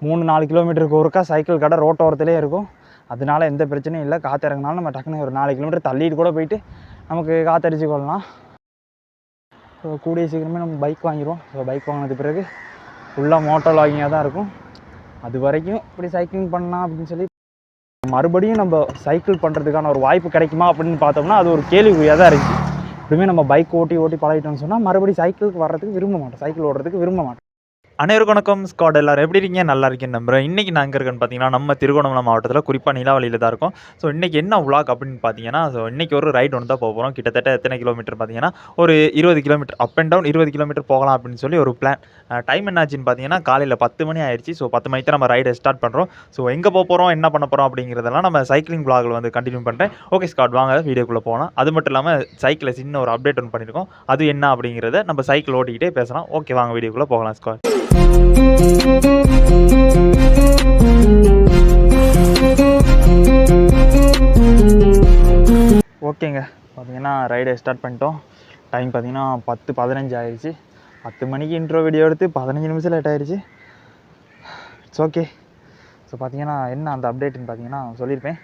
3-4 கிலோமீட்டருக்கு ஒருக்கா சைக்கிள் கடை ரோட்டோரத்திலே இருக்கும். அதனால எந்த பிரச்சனையும் இல்லை. காற்று இறங்கினாலும் நம்ம டக்குன்னு ஒரு 4 கிலோமீட்டர் தள்ளிட்டு கூட போயிட்டு நமக்கு காற்றடிச்சு கொள்ளலாம். ஸோ கூடிய சீக்கிரமே நம்ம பைக் வாங்கிடுவோம். ஸோ பைக் வாங்கினது பிறகு ஃபுல்லாக மோட்டோ லாகிங்காக தான் இருக்கும். அது வரைக்கும் இப்படி சைக்கிளிங் பண்ணலாம் அப்படின்னு சொல்லி மறுபடியும் நம்ம சைக்கிள் பண்ணுறதுக்கான ஒரு வாய்ப்பு கிடைக்குமா அப்படின்னு பார்த்தோம்னா அது ஒரு கேள்விக்குறியாக தான் இருக்குது. எப்படியுமே நம்ம பைக் ஓட்டி பழகிட்டோம்னு சொன்னால் மறுபடியும் சைக்கிளுக்கு வர்றதுக்கு விரும்ப மாட்டோம், சைக்கிள் ஓடுறதுக்கு விரும்ப மாட்டோம். அனைவருக்கும் வணக்கம். ஸ்குவாட் எல்லாரும் எப்படி இருக்கீங்க? நல்லா இருக்கேன்னு நம்புறேன். இன்றைக்கி நான் எங்கே இருக்கேன்னு பார்த்தீங்கன்னா நம்ம திருவண்ணாமலை மாவட்டத்தில் குறிப்பாக நிலாவளியில் தான் இருக்கும். ஸோ இன்றைக்கி என்ன விளாக் அப்படின்னு பார்த்தீங்கன்னா, ஸோ இன்றைக்கி ஒரு ரைடு ஒன்று தான் போக போகிறோம். கிட்டத்தட்ட எத்தனை கிலோமீட்டர் பார்த்தீங்கன்னா ஒரு 20 kilometre up and down 20 kilometre போகலாம் அப்படின்னு சொல்லி ஒரு பிளான். டைம் என்னாச்சுன்னு பார்த்தீங்கன்னா காலையில் 10 மணி ஆயிடுச்சு. ஸோ 10 மணிக்கு நம்ம ரைடை ஸ்டார்ட் பண்ணுறோம். ஸோ எங்கே போக போகிறோம், என்ன பண்ண போகிறோம் அப்படிங்கிறதெல்லாம் நம்ம சைக்கிளிங் விளாகில் வந்து கண்டினியூ பண்ணுறேன். ஓகே ஸ்குவாட், வாங்க வீடியோக்குள்ளே போகலாம். அது மட்டும் இல்லாமல் சைக்கிளில் சின்ன ஒரு அப்டேட் ஒன்று பண்ணியிருக்கோம். அது என்ன அப்படிங்கிறத நம்ம சைக்கிள் ஓட்டிக்கிட்டே பேசலாம். ஓகே வாங்க வீடியோக்குள்ளே போகலாம் ஸ்குவாட். ஓகேங்க, பார்த்தீங்கன்னா ரைடை ஸ்டார்ட் பண்ணிட்டோம். டைம் பார்த்தீங்கன்னா 10:15 ஆயிடுச்சு. 10 மணிக்கு இன்ட்ரோ வீடியோ எடுத்து 15 நிமிஷம் லேட் ஆயிடுச்சு. It's okay. ஸோ பார்த்தீங்கன்னா என்ன அந்த அப்டேட்டுன்னு பார்த்தீங்கன்னா சொல்லியிருப்பேன்.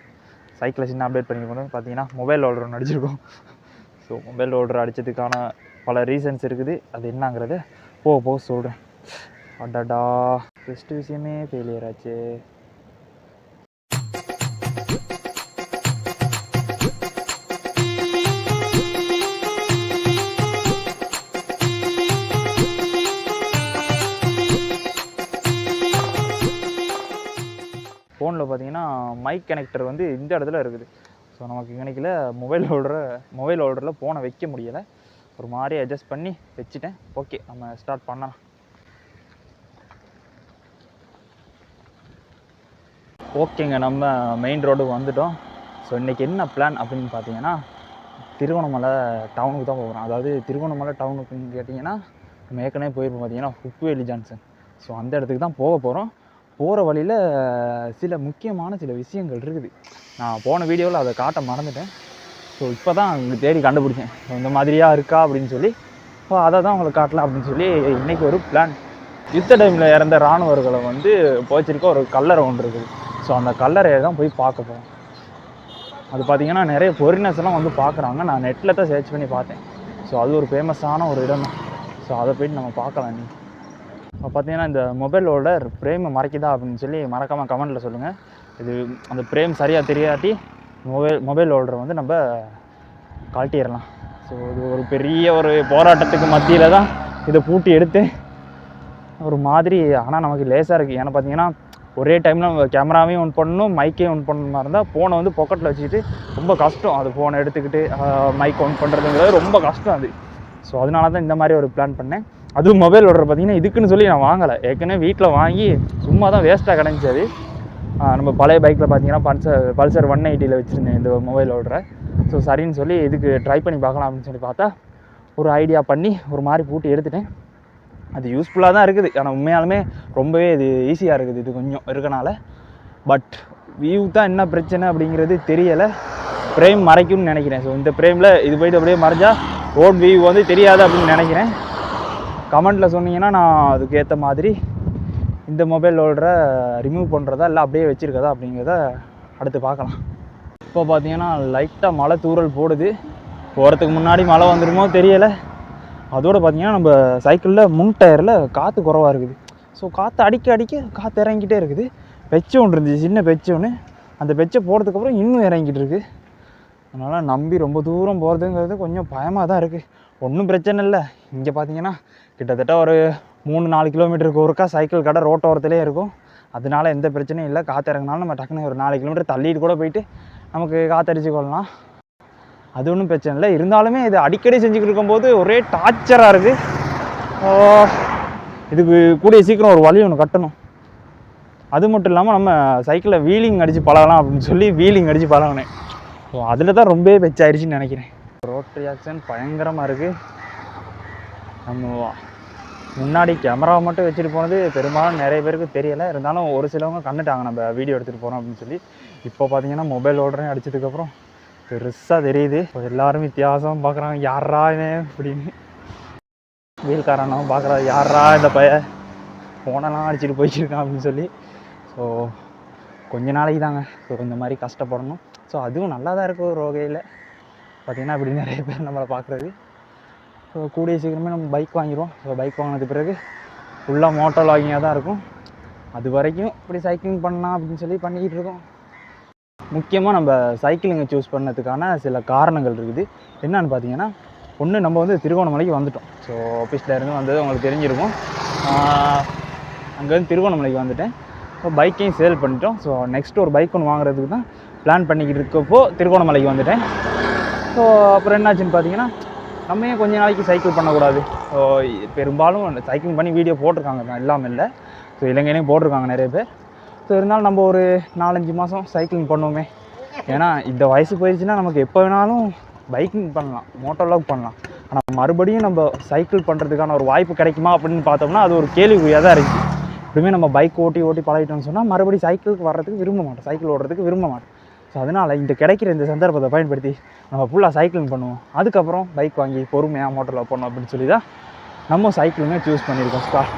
சைக்கிளில் சின்ன அப்டேட் பண்ணிக்கணும். பார்த்தீங்கன்னா மொபைல் ஹோல்டர் ஒன்று அடிச்சிருக்கோம். ஸோ மொபைல் ஹோல்டர் அடித்ததுக்கான பல ரீசன்ஸ் இருக்குது. அது என்னங்கிறத போக சொல்கிறேன். அடடா, ஃபஸ்ட் விஷயமே ஃபெயிலியர் ஆச்சு. ஃபோனில் பார்த்தீங்கன்னா மைக் கனெக்டர் வந்து இந்த இடத்துல இருக்குது. ஸோ நமக்கு கிடைக்கல. மொபைல் ஹோல்டரில் ஃபோனை வைக்க முடியலை. ஒரு மாதிரி அட்ஜஸ்ட் பண்ணி வச்சுட்டேன். ஓகே, நம்ம ஸ்டார்ட் பண்ணலாம். ஓகேங்க, நம்ம மெயின் ரோடுக்கு வந்துட்டோம். ஸோ இன்றைக்கி என்ன பிளான் அப்படின்னு பார்த்தீங்கன்னா திருவண்ணாமலை டவுனுக்கு தான் போகிறோம். அதாவது திருவண்ணாமலை டவுனுக்குன்னு கேட்டிங்கன்னா நம்ம ஏற்கனவே போயிருப்போம் பார்த்தீங்கன்னா ஹுக்வேலி ஜங்ஷன். ஸோ அந்த இடத்துக்கு தான் போக போகிறோம். போகிற வழியில் சில முக்கியமான விஷயங்கள் இருக்குது. நான் போன வீடியோவில் அதை காட்ட மறந்துட்டேன். ஸோ இப்போ தான் அங்கே தேடி கண்டுபிடிச்சேன். இந்த மாதிரியாக இருக்கா அப்படின்னு சொல்லி. ஸோ அதை தான் உங்களுக்கு காட்டலாம் அப்படின்னு சொல்லி இன்றைக்கி ஒரு பிளான். யுத்த டைமில் இறந்த இராணுவர்களை வந்து போச்சிருக்க ஒரு கல்லறை ஒன்று இருக்குது. ஸோ அந்த கல்லறையை தான் போய் பார்க்க போகிறோம். அது பார்த்திங்கன்னா நிறைய ஃபாரினர்ஸ் எல்லாம் வந்து பார்க்குறாங்க. நான் நெட்டில் தான் சர்ச் பண்ணி பார்த்தேன். ஸோ அது ஒரு ஃபேமஸான ஒரு இடம் தான். ஸோ அதை போய்ட்டு நம்ம பார்க்கலாம். நீ இப்போ பார்த்தீங்கன்னா இந்த மொபைலோட ஃப்ரேமை மறைக்குதா அப்படின்னு சொல்லி மறக்காமல் கமெண்ட்டில் சொல்லுங்கள். இது அந்த ஃப்ரேம் சரியாக தெரியாட்டி மொபைல் ஹோல்டரை வந்து நம்ம கழட்டிடலாம். ஸோ இது ஒரு பெரிய ஒரு போராட்டத்துக்கு மத்தியில் தான் இதை பூட்டி எடுத்தேன். ஒரு மாதிரி ஆனால் நமக்கு லேசாக இருக்குது. ஏன்னா பார்த்தீங்கன்னா ஒரே டைமில் நம்ம கேமராவையும் ஒன் பண்ணணும், மைக்கையும் ஒன் பண்ண மாதிரி இருந்தால் ஃபோனை வந்து பாக்கெட்டில் வச்சுக்கிட்டு ரொம்ப கஷ்டம். அது ஃபோனை எடுத்துக்கிட்டு மைக் ஒன் பண்ணுறதுங்கிறது ரொம்ப கஷ்டம் அது. ஸோ அதனால தான் இந்த மாதிரி ஒரு பிளான் பண்ணேன். அதுவும் மொபைல் ஹோல்டர் பார்த்திங்கன்னா இதுக்குன்னு சொல்லி நான் வாங்கலை. ஏற்கனவே வீட்டில் வாங்கி சும்மா தான் வேஸ்ட்டாக கிடந்துச்சு. அது நம்ம பழைய பைக்கில் பார்த்தீங்கன்னா பல்சர் 180 வச்சுருந்தேன் இந்த மொபைல் ஹோல்டரை. ஸோ சரின்னு சொல்லி இதுக்கு ட்ரை பண்ணி பார்க்கலாம் அப்படின்னு சொல்லி பார்த்தா ஒரு ஐடியா பண்ணி ஒரு மாதிரி பூட்டி எடுத்துட்டேன். அது யூஸ்ஃபுல்லாக தான் இருக்குது. ஆனால் உண்மையாலுமே ரொம்பவே இது ஈஸியாக இருக்குது இது கொஞ்சம் இருக்கனால. பட் வியூ தான் என்ன பிரச்சனை அப்படிங்கிறது தெரியலை. ஃப்ரேம் மறைக்கும்னு நினைக்கிறேன். ஸோ இந்த ஃப்ரேமில் இது போய்ட்டு அப்படியே மறைஞ்சால் ரோட் வியூ வந்து தெரியாது அப்படின்னு நினைக்கிறேன். கமெண்ட்டில் சொன்னீங்கன்னா நான் அதுக்கு ஏற்ற மாதிரி இந்த மொபைல் ஹோல்டரை ரிமூவ் பண்ணுறதா இல்லை அப்படியே வச்சுருக்கதா அப்படிங்கிறத அடுத்து பார்க்கலாம். இப்போ பார்த்தீங்கன்னா லைட்டாக மழை தூறல் போடுது. போகிறதுக்கு முன்னாடி மழை வந்துடுமோ தெரியலை. அதோடு பார்த்திங்கன்னா நம்ம சைக்கிளில் முன் டயரில் காற்று குறவாக இருக்குது. ஸோ காற்று அடிக்க காற்று இறங்கிட்டே இருக்குது. பெச்சு ஒன்று இருந்துச்சு, சின்ன பெச்சு ஒன்று. அந்த பெச்சை போகிறதுக்கப்புறம் இன்னும் இறங்கிட்டு இருக்குது. அதனால் நம்பி ரொம்ப தூரம் போகிறதுங்கிறது கொஞ்சம் பயமாக தான் இருக்குது. ஒன்றும் பிரச்சனை இல்லை. இங்கே பார்த்தீங்கன்னா கிட்டத்தட்ட ஒரு 3-4 கிலோமீட்டருக்கு ஒருக்கா சைக்கிள் கடை ரோட்டோரத்திலே இருக்கும். அதனால எந்த பிரச்சனையும் இல்லை. காற்று இறங்கினாலும் நம்ம டக்குன்னு ஒரு 4 கிலோமீட்டர் தள்ளிட்டு கூட போயிட்டு நமக்கு காற்றடிச்சு கொள்ளலாம். அது ஒன்றும் பிரச்சனை இல்லை. இருந்தாலுமே இது அடிக்கடி செஞ்சுக்கிட்டு இருக்கும்போது ஒரே டார்ச்சராக இருக்குது. இதுக்கு கூடிய சீக்கிரம் ஒரு வழி ஒன்று கட்டணும். அது மட்டும் இல்லாமல் நம்ம சைக்கிளில் வீலிங் அடித்து பழகலாம் அப்படின்னு சொல்லி வீலிங் அடித்து பழகினேன். ஸோ அதில் தான் ரொம்பவே பெச்சாயிடுச்சின்னு நினைக்கிறேன். ரோட் ரியாக்ஷன் பயங்கரமாக இருக்குது. நம்ம முன்னாடி கேமராவை மட்டும் வச்சுட்டு போனது பெரும்பாலும் நிறைய பேருக்கு தெரியலை. இருந்தாலும் ஒரு சிலவங்க கண்டுட்டாங்க நம்ம வீடியோ எடுத்துகிட்டு போகிறோம் அப்படின்னு சொல்லி. இப்போ பார்த்தீங்கன்னா மொபைல் ஹோல்டரையும் அடித்ததுக்கப்புறம் பெருசாக தெரியுது. எல்லாரும் வித்தியாசம் பார்க்குறாங்க, யாரா அப்படின்னு. வீல்காரனும் பார்க்குறாரு, யாரா இந்த பைய ஃபோனெல்லாம் அடிச்சுட்டு போயிட்டுருக்கான் அப்படின்னு சொல்லி. ஸோ கொஞ்ச நாளைக்கு தாங்க ஸோ இந்த மாதிரி கஷ்டப்படணும். ஸோ அதுவும் நல்லா தான் இருக்கும் ஒரு வகையில் பார்த்திங்கன்னா. இப்படி நிறைய பேர் நம்மளை பார்க்குறது. ஸோ கூடிய சீக்கிரமே நம்ம பைக் வாங்கிடுவோம். ஸோ பைக் வாங்கினது பிறகு ஃபுல்லாக மோட்டோ லாகிங்காக தான் இருக்கும். அது வரைக்கும் இப்படி சைக்கிளிங் பண்ணலாம் அப்படின்னு சொல்லி பண்ணிக்கிட்டு இருக்கோம். முக்கியமாக நம்ம சைக்கிளிங்கை சூஸ் பண்ணதுக்கான சில காரணங்கள் இருக்குது. என்னன்னு பார்த்தீங்கன்னா, ஒன்று நம்ம வந்து திருகோணமலைக்கு வந்துட்டோம். ஸோ ஆஃபீஸில் இருந்து வந்தது உங்களுக்கு தெரிஞ்சிருக்கும். அங்கேருந்து திருகோணமலைக்கு வந்துட்டேன். ஸோ பைக்கையும் சேல் பண்ணிட்டோம். ஸோ நெக்ஸ்ட் ஒரு பைக் ஒன்று வாங்குறதுக்கு தான் பிளான் பண்ணிக்கிட்டு இருக்கப்போ திருகோணமலைக்கு வந்துட்டேன். ஸோ அப்புறம் என்னாச்சுன்னு பார்த்தீங்கன்னா, நம்ம ஏன் கொஞ்ச நாளைக்கு சைக்கிள் பண்ணக்கூடாது. ஸோ பெரும்பாலும் சைக்கிள் பண்ணி வீடியோ போட்டிருக்காங்க தான், இல்லாமல் இல்லை. ஸோ இலங்கையிலையும் போட்டிருக்காங்க நிறைய பேர். ஸோ இருந்தாலும் நம்ம ஒரு 4-5 மாதம் சைக்கிளிங் பண்ணுவோமே. ஏன்னா இந்த வயசு போயிடுச்சுன்னா நமக்கு எப்போ வேணாலும் பைக்கிங் பண்ணலாம், மோட்டோ வ்ளாக் பண்ணலாம். ஆனால் மறுபடியும் நம்ம சைக்கிள் பண்ணுறதுக்கான ஒரு வாய்ப்பு கிடைக்குமா அப்படின்னு பார்த்தோம்னா அது ஒரு கேள்விக்குறியாக தான் இருக்குது. எப்பவுமே நம்ம பைக் ஓட்டி பழகிட்டோம்னு சொன்னால் மறுபடியும் சைக்கிளுக்கு வர்றதுக்கு விரும்ப மாட்டோம், சைக்கிள் ஓடுறதுக்கு விரும்ப மாட்டோம். ஸோ அதனால் இந்த கிடைக்கிற இந்த சந்தர்ப்பத்தை பயன்படுத்தி நம்ம ஃபுல்லாக சைக்கிளிங் பண்ணுவோம். அதுக்கப்புறம் பைக் வாங்கி பொறுமையாக மோட்டோ வ்ளாக் பண்ணோம் அப்படின்னு சொல்லி தான் நம்ம சைக்கிளுமே சூஸ் பண்ணியிருக்கோம் ஸ்டார்.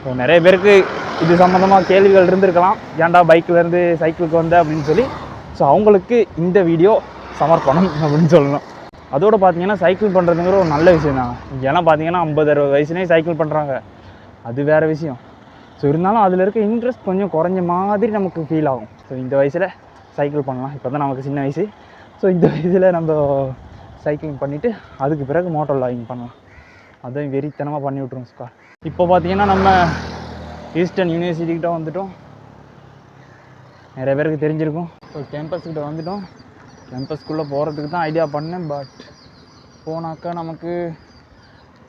ஸோ நிறைய பேருக்கு இது சம்மந்தமாக கேள்விகள் இருந்திருக்கலாம், ஏன்டா பைக்கிலேருந்து சைக்கிளுக்கு வந்த அப்படின்னு சொல்லி. ஸோ அவங்களுக்கு இந்த வீடியோ சமர்ப்பணம் அப்படின்னு சொல்லணும். அதோடு பார்த்தீங்கன்னா சைக்கிள் பண்ணுறதுங்கிற ஒரு நல்ல விஷயம் தாங்க. இங்கெல்லாம் பார்த்தீங்கன்னா 50-60 வயசுலேயே சைக்கிள் பண்ணுறாங்க, அது வேறு விஷயம். ஸோ இருந்தாலும் அதில் இருக்க இன்ட்ரெஸ்ட் கொஞ்சம் குறைஞ்ச மாதிரி நமக்கு ஃபீல் ஆகும். ஸோ இந்த வயசில் சைக்கிள் பண்ணலாம், இப்போ தான் நமக்கு சின்ன வயசு. ஸோ இந்த வயசில் நம்ம சைக்கிளிங் பண்ணிவிட்டு அதுக்கு பிறகு மோட்டோ வ்ளாகிங் பண்ணலாம். அதையும் வெறித்தனமாக பண்ணி விட்ருவோம் ஸ்கார். இப்போ பார்த்தீங்கன்னா நம்ம ஈஸ்டர்ன் யூனிவர்சிட்டிக்கிட்ட வந்துவிட்டோம். நிறைய பேருக்கு தெரிஞ்சிருக்கும். ஸோ கேம்பஸ்கிட்ட வந்துவிட்டோம். கேம்பஸ்குள்ளே போகிறதுக்கு தான் ஐடியா பண்ணேன். பட் போனாக்கா நமக்கு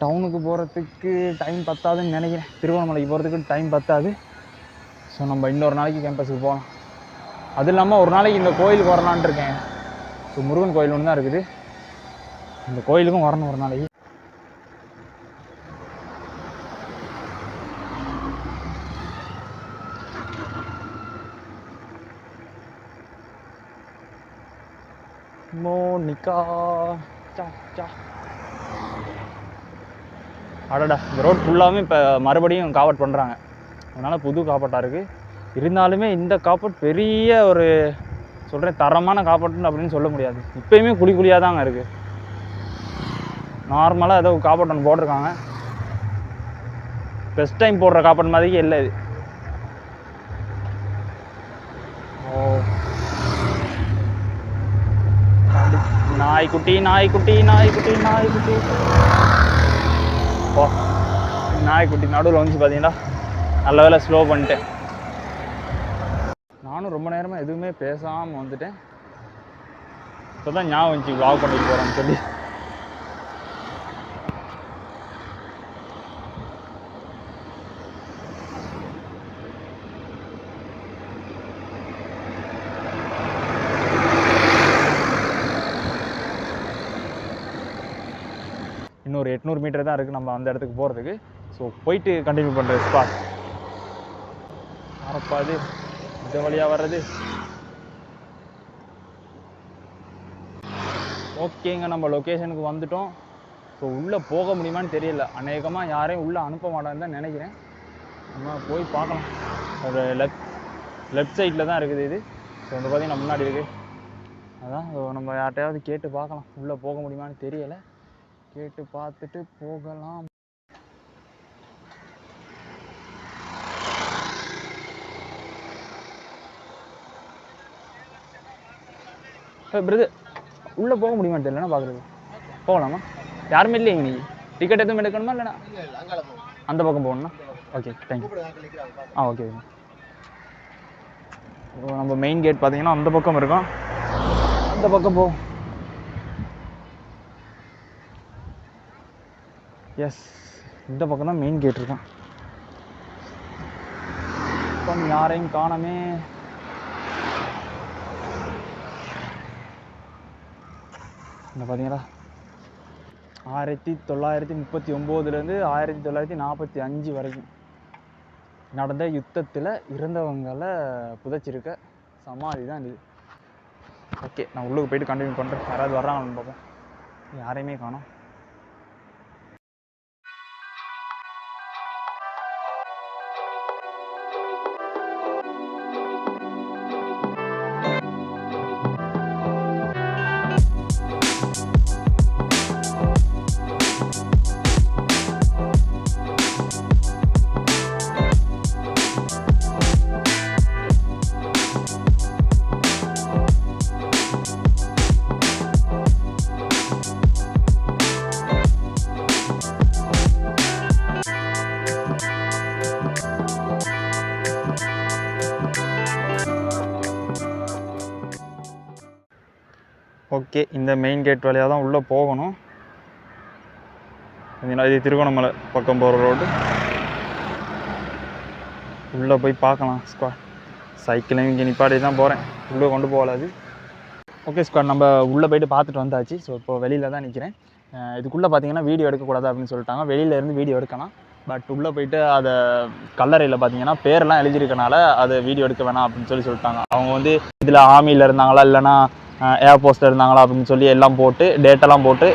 டவுனுக்கு போகிறதுக்கு டைம் பத்தாதுன்னு நினைக்கிறேன். திருவண்ணாமலைக்கு போகிறதுக்கு டைம் பத்தாது. ஸோ நம்ம இன்னொரு நாளைக்கு கேம்பஸுக்கு போகலாம். அது இல்லாமல் ஒரு நாளைக்கு இந்த கோயிலுக்கு வரலான்ட்டு இருக்கேன். ஸோ முருகன் கோயில் ஒன்று தான் இருக்குது, இந்த கோயிலுக்கும் வரணும் ஒரு நாளைக்கு. மோனிகா சா அடடா, இந்த ரோட் ஃபுல்லாகவே இப்போ மறுபடியும் காவட் பண்ணுறாங்க. அதனால் புது காப்பட்டாக இருக்குது. இருந்தாலுமே இந்த காப்பட் பெரிய ஒரு சொல்கிறேன் தரமான காப்பட்டுன்னு அப்படின்னு சொல்ல முடியாது. இப்போயுமே குழியாக தாங்க இருக்குது. நார்மலாக ஏதோ காப்பட் ஒன்று போட்டிருக்காங்க, ஃபஸ்ட் டைம் போடுற காப்பட் மாதிரியே இல்லை இது. ஓ நாய்க்குட்டி நாய்க்குட்டி நாய்க்குட்டி நாய்க்குட்டி ஓ நாய்க்குட்டி நடுவில் வந்து பார்த்தீங்கன்னா நல்ல வேலை ஸ்லோ பண்ணிட்டேன். நானும் ரொம்ப நேரமாக எதுவுமே பேசாமல் வந்துட்டேன். இப்போ தான் ஞாபகம் வந்துச்சு வ்ளாக் பண்ணிட்டு போகிறேன்னு சொல்லி. இன்னொரு 800 மீட்டர் தான் இருக்குது நம்ம அந்த இடத்துக்கு போகிறதுக்கு. ஸோ போயிட்டு கண்டினியூ பண்ணுறது ஸ்பாட். ஆரப்பாது இந்த வழியாக வர்றது. ஓகேங்க, நம்ம லொக்கேஷனுக்கு வந்துட்டோம். ஸோ உள்ளே போக முடியுமான்னு தெரியல. அநேகமாக யாரையும் உள்ளே அனுப்ப மாட்டான்னு தான் நினைக்கிறேன். நம்ம போய் பார்க்கலாம். ஒரு லெஃப்ட் சைடில் தான் இருக்குது இது. ஸோ வந்து பார்த்திங்கன்னா முன்னாடி இருக்குது. அதான் நம்ம யார்கிட்டையாவது கேட்டு பார்க்கலாம், உள்ளே போக முடியுமான்னு தெரியலை. கேட்டு பார்த்துட்டு போகலாம். பிரதர், உள்ளே போக முடியுமான்னு தெரியலண்ணா, பார்க்குறது போகலாமா? யாருமே இல்லைங்க. நீங்கள் டிக்கெட் எதுவும் எடுக்கணுமா இல்லைண்ணா? அந்த பக்கம் போகணுண்ணா. Okay thank you. ஓகே. நம்ம மெயின் கேட் பார்த்தீங்கன்னா அந்த பக்கம் இருக்கோம், அந்த பக்கம் போகும். எஸ், இந்த பக்கம் தான் மெயின் கேட் இருக்கும். இப்போ யாரையும் காணமே. இந்த பார்த்தீங்களா 1939 1945 வரைக்கும் நடந்த யுத்தத்தில் இறந்தவங்களை புதைச்சிருக்க சமாதி தான் இது. ஓகே, நான் உள்ளுக்கு போயிட்டு கண்டினியூ பண்ணுறேன். யாராவது வர்றாங்கன்னு பார்ப்போம். யாரையுமே காணோம். ஓகே, இந்த மெயின் கேட் வழியாக தான் உள்ளே போகணும். இது திருகோணமலை பக்கம் போகிற ரோடு. உள்ளே போய் பார்க்கலாம் ஸ்குவாட். சைக்கிளையும் இங்கே நிப்பாடி தான் போகிறேன், உள்ளே கொண்டு போகலாது. ஓகே ஸ்குவாட், நம்ம உள்ளே போய்ட்டு பார்த்துட்டு வந்தாச்சு. ஸோ இப்போ வெளியில் தான் நிற்கிறேன். இதுக்குள்ளே பார்த்தீங்கன்னா வீடியோ எடுக்கக்கூடாது அப்படின்னு சொல்லிட்டாங்க. வெளியில் இருந்து வீடியோ எடுக்கலாம். பட் உள்ளே போயிட்டு அதை கல்லறையில் பார்த்தீங்கன்னா பேரெல்லாம் எழுதியிருக்கனால அதை வீடியோ எடுக்க வேணாம் அப்படின்னு சொல்லிட்டாங்க. அவங்க வந்து இதில் ஆர்மியில் இருந்தாங்களா இல்லைனா ஏர்போஸ்ட்டில் இருந்தாங்களா அப்படின்னு சொல்லி எல்லாம் போட்டு டேட்டெல்லாம் போட்டு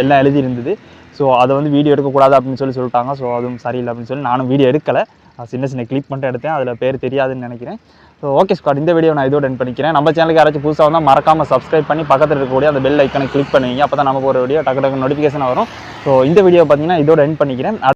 எல்லாம் எழுதியிருந்தது. ஸோ அதை வந்து வீடியோ எடுக்கக்கூடாது அப்படின்னு சொல்லிட்டாங்க. ஸோ அதுவும் சரியில்லை அப்படின்னு சொல்லி நானும் வீடியோ எடுக்கலை. சின்ன கிளிக் பண்ணிட்டு எடுத்தேன். அதில் பேர் தெரியாதுன்னு நினைக்கிறேன். ஸோ ஓகே ஸ்குவாட், இந்த வீடியோ நான் இதோட எண்ட் பண்ணிக்கிறேன். நம்ம சேனலுக்கு யாராச்சும் புதுசாக வந்தால் மறக்காமல் சப்ஸ்கிரைப் பண்ணி பக்கத்தில் இருக்கக்கூடிய அந்த பெல் ஐக்கனை கிளிக் பண்ணுவீங்க. அப்போ தான் நமக்கு ஒரு வீடியோ டக்கு நோட்டிஃபிகேஷன் வரும். ஸோ இந்த வீடியோ பார்த்தீங்கன்னா இதோட எண்ட் பண்ணிக்கிறேன்.